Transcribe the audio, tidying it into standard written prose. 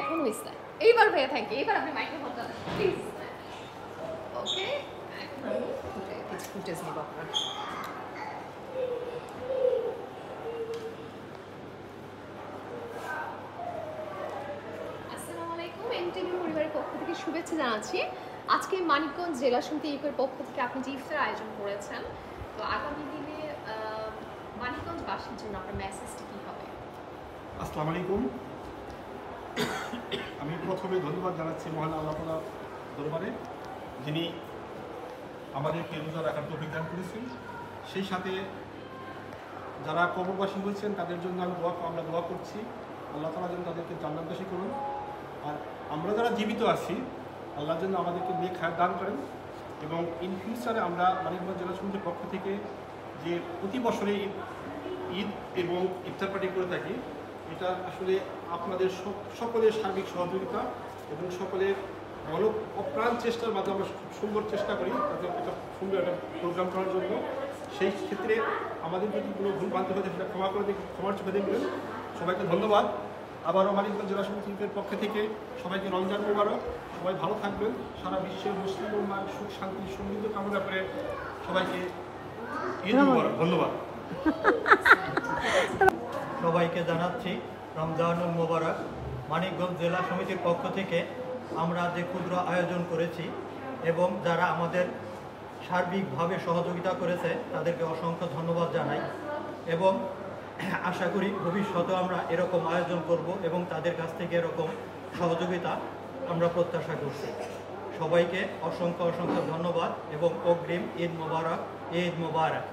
এখন হইছে এইবার ভাইয়া থ্যাংক ইউ এইবার আপনি মাইক্রোফোন দেন প্লিজ ওকে এখন কিছু ফুটেজ নিব আপনার আসসালামু আলাইকুম এনটিভি পরিবারের পক্ষ থেকে শুভেচ্ছা জানাচ্ছি আজকে মানিকগঞ্জ জেলা সমিতি ইউকের পক্ষ থেকে আপনি যে ইফতার আয়োজন করেছেন তো আগামী দিনে মানিকগঞ্জবাসীর জন্য আপনার মেসেজটি কী হবে? আসসালামু আলাইকুম। আমি প্রথমে ধন্যবাদ জানাচ্ছি মহান আল্লাহ তাআলার দরবারে, যিনি আমাদেরকে রোজা রাখার তৌফিক দান করেছেন। সেই সাথে যারা কবরবাসী হয়েছেন তাদের জন্য আমরা দোয়া করছি, আল্লাহ তাআলা যেন তাদেরকে জান্নাতবাসী করুন। আর আমরা যারা জীবিত আছি আল্লাহ যেন আমাদেরকে নেক হায়াত দান করেন। এবং ইন ফিউচারে আমরা মানিকগঞ্জ জেলা সমিতির পক্ষ থেকে যে প্রতি বছরে ঈদ এবং ইফতার পার্টি করে থাকি, এটা আসলে আপনাদের সকলের সার্বিক সহযোগিতা এবং সকলের অপ্রাণ চেষ্টার মাধ্যমে আমরা খুব সুন্দর চেষ্টা করি তাদের একটা সুন্দর একটা প্রোগ্রাম করার জন্য। সেই ক্ষেত্রে আমাদের যদি কোনো ভুল ভ্রান্তি হয়ে সেটা ক্ষমার চোখে দেখবেন। সবাইকে ধন্যবাদ। আবারও মানিকগঞ্জ জেলা সমিতির পক্ষ থেকে সবাইকে রমজান মোবারক। সবাই ভালো থাকবেন। সারা বিশ্বের মুসলিম উম্মার সুখ শান্তি সমৃদ্ধ কামনা করে সবাইকে ঈদ মোবারক। ধন্যবাদ। সবাইকে জানাচ্ছি রমজানুল মোবারক। মানিকগঞ্জ জেলা সমিতির পক্ষ থেকে আমরা যে ক্ষুদ্র আয়োজন করেছি এবং যারা আমাদের সার্বিকভাবে সহযোগিতা করেছে তাদেরকে অসংখ্য ধন্যবাদ জানাই এবং আশা করি ভবিষ্যতেও আমরা এরকম আয়োজন করব এবং তাদের কাছ থেকে এরকম সহযোগিতা আমরা প্রত্যাশা করছি। সবাইকে অসংখ্য ধন্যবাদ এবং অগ্রিম ঈদ মোবারক। ঈদ মোবারক।